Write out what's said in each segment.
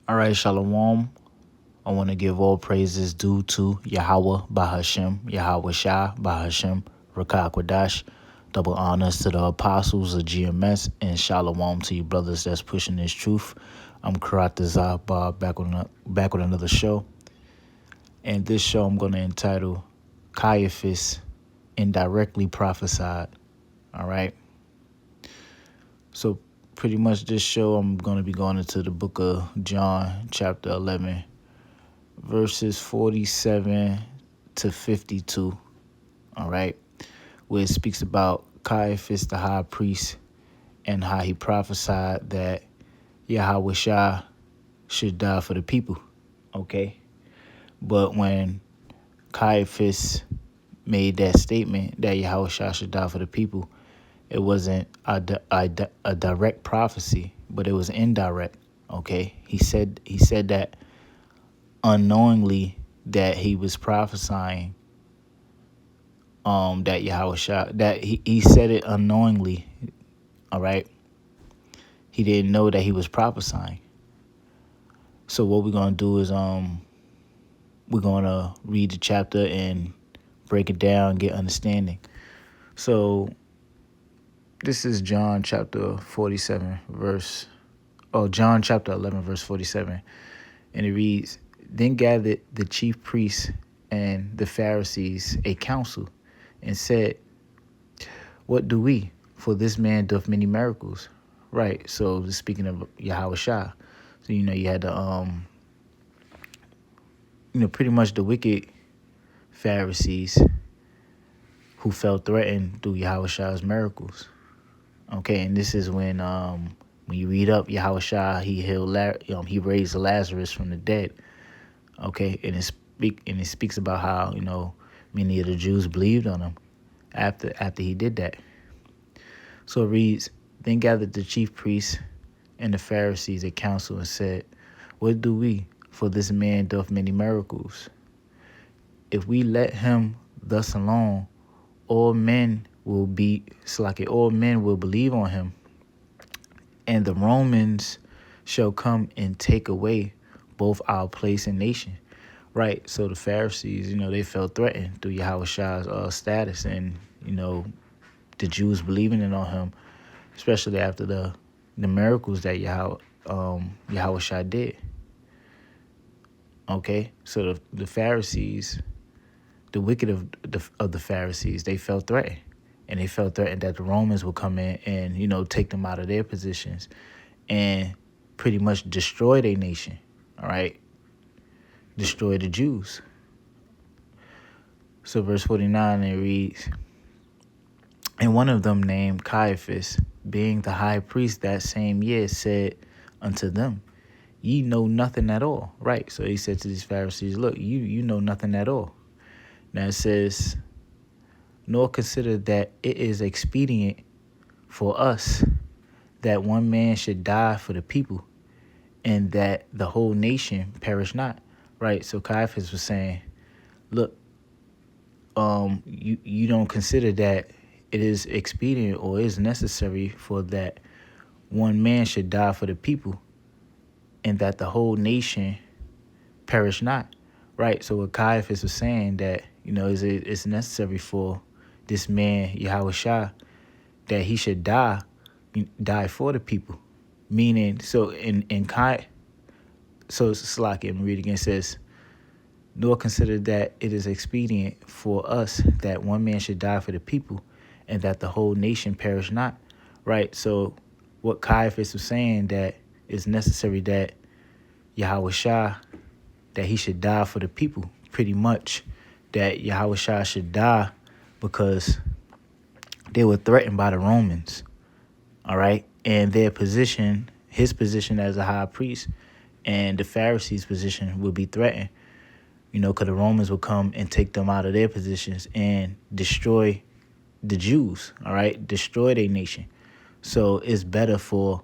All right, Shalom. I want to give all praises due to Yahweh Bahashem, Yahweh Shah Bahashem, Rakah Kwadash. Double honors to the apostles of GMS and Shalom to you brothers that's pushing this truth. I'm Karatazah Bob back with another show. And this show I'm going to entitle Caiaphas Indirectly Prophesied. All right. So pretty much this show I'm going to be going into the book of John, chapter 11, verses 47 to 52, all right, where it speaks about Caiaphas, the high priest, and how he prophesied that Yahweh Shah should die for the people, okay? But when Caiaphas made that statement that Yahweh Shah should die for the people, it wasn't a direct prophecy, but it was indirect, okay? He said that unknowingly, that he was prophesying that Yahweh Shah, that he said it unknowingly, all right? He didn't know that he was prophesying. So what we're going to do is we're going to read the chapter and break it down, get understanding. So this is John chapter 11 verse 47, and it reads, "Then gathered the chief priests and the Pharisees a council, and said, What do we? For this man doth many miracles." Right. So speaking of Yahweh Shah. So you had the pretty much the wicked Pharisees who felt threatened through Yahweh Shah's miracles. Okay, and this is when you read up Yahweh Shah, he he raised Lazarus from the dead. Okay, and it speaks about how many of the Jews believed on him after he did that. So it reads, "Then gathered the chief priests and the Pharisees a council and said, What do we? For this man doth many miracles. If we let him thus alone, all men will believe on him, and the Romans shall come and take away both our place and nation." Right. So the Pharisees, they felt threatened through Yahweh Shah's status and, the Jews believing in on him, especially after the miracles that Yahweh Shah did. Okay. So the Pharisees, the wicked of the Pharisees, they felt threatened. And they felt threatened that the Romans would come in and, take them out of their positions and pretty much destroy their nation. All right. Destroy the Jews. So verse 49, it reads, "And one of them named Caiaphas, being the high priest that same year, said unto them, Ye know nothing at all." Right. So he said to these Pharisees, look, you know nothing at all. Now it says, "Nor consider that it is expedient for us that one man should die for the people, and that the whole nation perish not." Right. So Caiaphas was saying, look, you don't consider that it is expedient or is necessary for that one man should die for the people, and that the whole nation perish not. Right. So what Caiaphas was saying that, it's necessary for this man, Yahweh Shah, that he should die for the people. Meaning, so so it's like, and read again, it says, "Nor consider that it is expedient for us that one man should die for the people, and that the whole nation perish not." Right. So what Caiaphas was saying, that it's necessary that Yahweh Shah, that he should die for the people, pretty much, that Yahweh Shah should die because they were threatened by the Romans. All right. And his position as a high priest, and the Pharisees' position would be threatened, because the Romans would come and take them out of their positions and destroy the Jews, all right, destroy their nation. So it's better for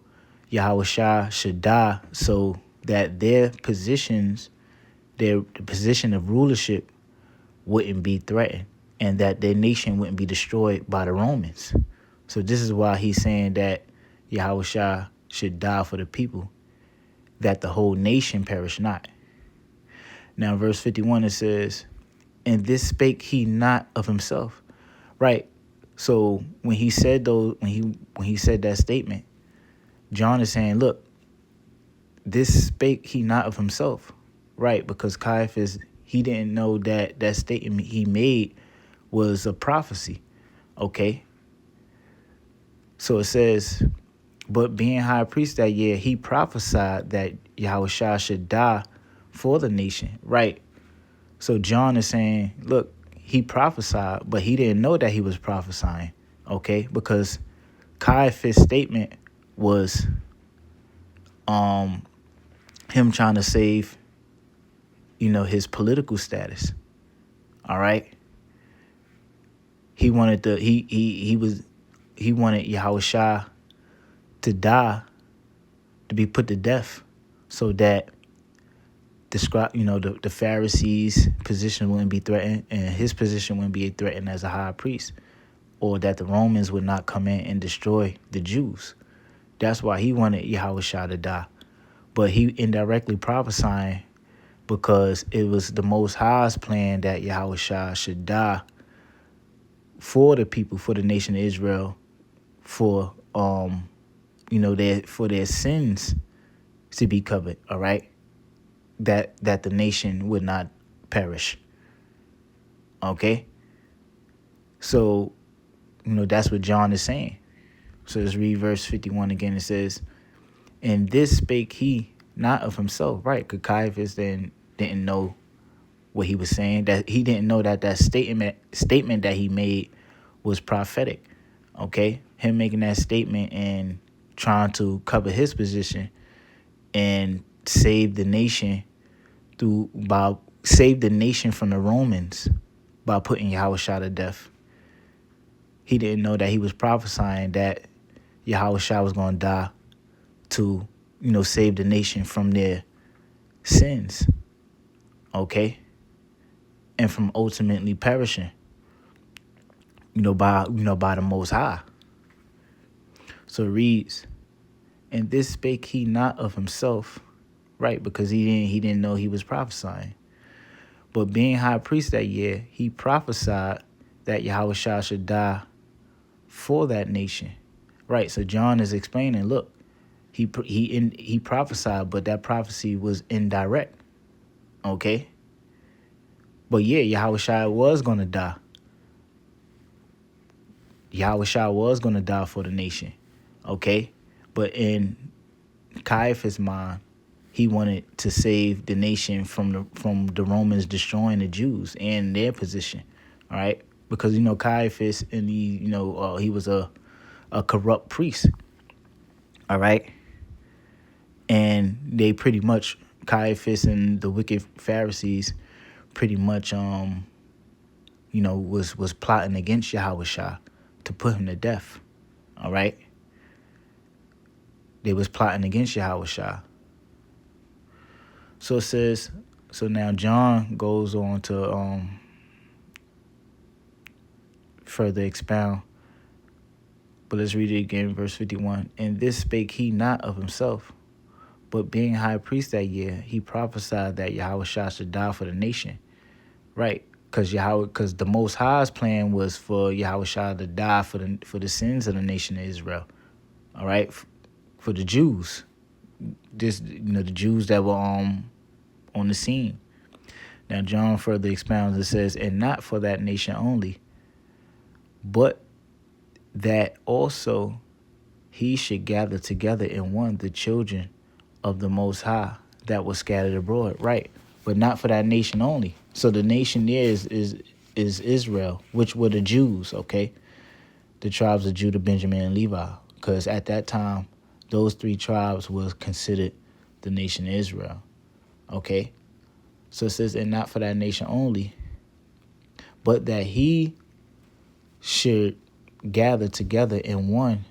Yahweh Shah should die so that their positions, the position of rulership wouldn't be threatened, and that their nation wouldn't be destroyed by the Romans. So this is why he's saying that Yahweh Shah should die for the people, that the whole nation perish not. Now, verse 51, it says, and this spake he not of himself. Right. So when he said when he said that statement, John is saying, look, this spake he not of himself. Right. Because Caiaphas, he didn't know that that statement he made was a prophecy. Okay. So it says, but being high priest that year, he prophesied that Yahushua should die for the nation. Right. So John is saying, look, he prophesied, but he didn't know that he was prophesying. Okay. Because Caiaphas' statement was him trying to save, his political status. All right. He wanted he wanted Yahushua to die, to be put to death, so that the Pharisees' position wouldn't be threatened and his position wouldn't be threatened as a high priest, or that the Romans would not come in and destroy the Jews. That's why he wanted Yahushua to die. But he indirectly prophesying because it was the Most High's plan that Yahushua should die for the people, for the nation of Israel, for their sins to be covered. All right, that the nation would not perish. Okay, so that's what John is saying. So let's read verse 51 again. It says, and this spake he not of himself. Right, because Caiaphas then didn't know what he was saying. That he didn't know that statement that he made was prophetic. Okay, him making that statement and trying to cover his position and save the nation save the nation from the Romans by putting Yahushua to death. He didn't know that he was prophesying that Yahushua was going to die to, save the nation from their sins. Okay? And from ultimately perishing, by the Most High. So it reads, and this spake he not of himself, right? Because he didn't know he was prophesying. But being high priest that year, he prophesied that Yahushua should die for that nation, right? So John is explaining, look, he prophesied, but that prophecy was indirect. Okay. But yeah, Yahushua was going to die. Yahushua was going to die for the nation. Okay. But in Caiaphas' mind, he wanted to save the nation from the Romans destroying the Jews and their position. All right. Because, Caiaphas, and he was a corrupt priest. All right. And they pretty much, Caiaphas and the wicked Pharisees pretty much, was plotting against Yahushua to put him to death. All right. They was plotting against Yahushua. So it says, so now John goes on to further expound. But let's read it again, verse 51. And this spake he not of himself, but being high priest that year, he prophesied that Yahushua should die for the nation. Right. Because the Most High's plan was for Yahushua to die for the sins of the nation of Israel. All right. For the Jews. The Jews that were on the scene. Now John further expounds and says, and not for that nation only, but that also he should gather together in one the children of the Most High that was scattered abroad. Right. But not for that nation only. So the nation there is Israel, which were the Jews, okay? The tribes of Judah, Benjamin, and Levi. Because at that time, those three tribes was considered the nation of Israel. Okay? So it says, and not for that nation only, but that he should gather together in one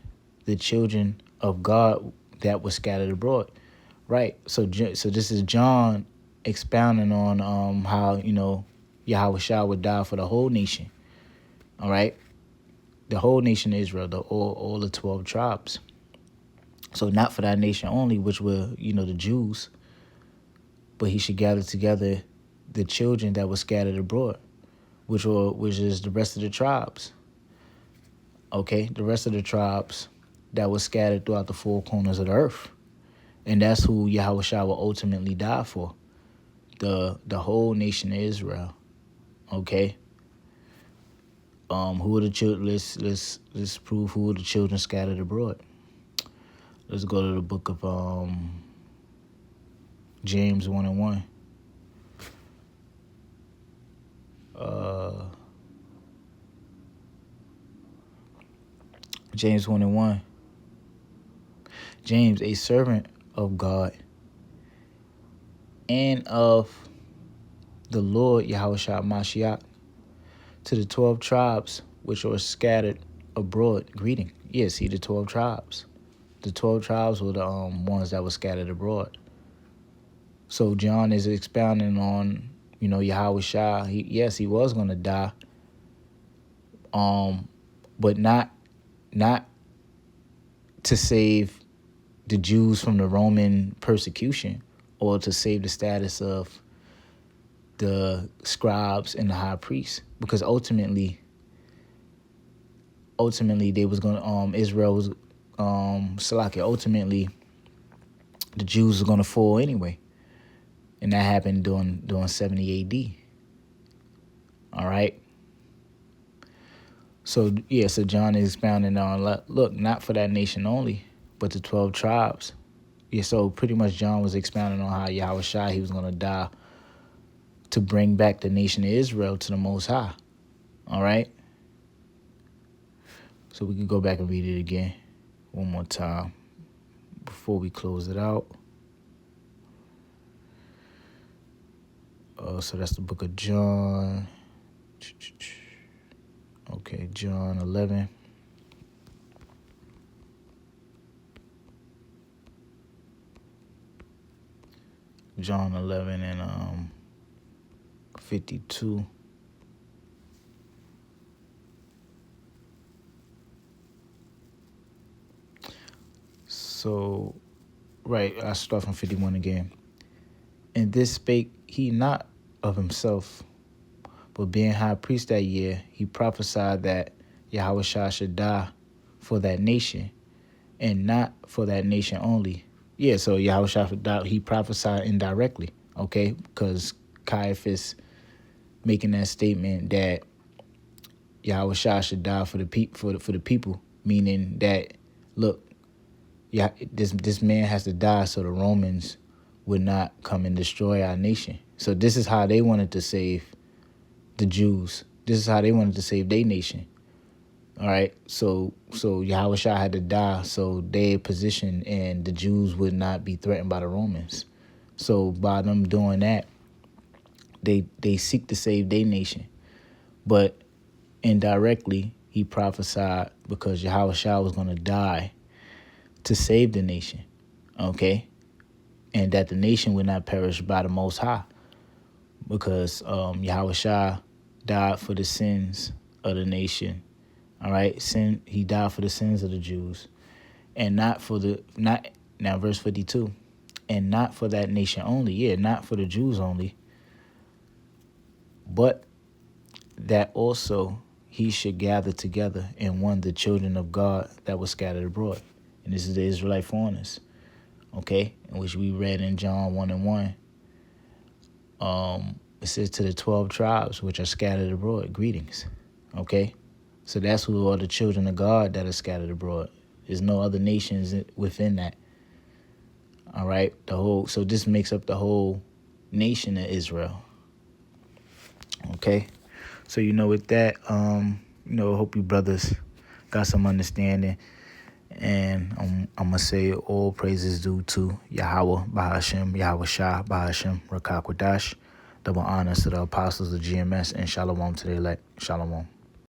the children of God that were scattered abroad. Right? So this is John expounding on how, Yahushua would die for the whole nation. All right? The whole nation of Israel, all the 12 tribes. So not for that nation only, which were, the Jews, but he should gather together the children that were scattered abroad, which is the rest of the tribes. Okay, the rest of the tribes that were scattered throughout the four corners of the earth. And that's who Yahushua will ultimately die for. The whole nation of Israel. Okay. Who are the children? Let's prove who are the children scattered abroad. Let's go to the book of James 1:1. James 1:1. James, a servant of God and of the Lord Yahushua Mashiach, to the 12 tribes which are scattered abroad, greeting. Yes, the 12 tribes. The 12 tribes were the ones that were scattered abroad. So John is expounding on, Yahushua. He was going to die, but not to save the Jews from the Roman persecution or to save the status of the scribes and the high priests, because ultimately they was going to Israel was ultimately the Jews were going to fall anyway, and that happened during 70 AD. All right. So John is expounding on, look, not for that nation only, but the 12 tribes. Yeah, so pretty much John was expounding on how Yahushua, he was going to die to bring back the nation of Israel to the Most High. All right? So we can go back and read it again one more time before we close it out. So that's the book of John. Okay, John 11. John 11 and 52. So, right, I start from 51 again. And this spake he not of himself, but being high priest that year, he prophesied that Yahushua should die for that nation, and not for that nation only. Yeah, so Yahushua, he prophesied indirectly, okay? Because Caiaphas making that statement that Yahushua should die for the people, meaning that, look, this man has to die so the Romans would not come and destroy our nation. So this is how they wanted to save the Jews. This is how they wanted to save their nation. All right, so Yahushua had to die so their position and the Jews would not be threatened by the Romans. So by them doing that, they seek to save their nation. But indirectly, he prophesied because Yahushua was going to die to save the nation, okay? And that the nation would not perish by the Most High, because Yahushua died for the sins of the nation. All right, he died for the sins of the Jews, and now verse 52, and not for that nation only. Yeah, not for the Jews only, but that also he should gather together in one the children of God that were scattered abroad. And this is the Israelite foreigners, okay, in which we read in John 1:1. It says to the 12 tribes which are scattered abroad, greetings, okay? So that's who are the children of God that are scattered abroad. There's no other nations within that. All right, so this makes up the whole nation of Israel. Okay, so with that, I hope you brothers got some understanding, and I'm gonna say all praises due to Yahweh, Bahashem, Yahweh Shah, Bahashem, Rakakwadash. Double honors to the apostles of GMS, and shalom to the elect. Shalom.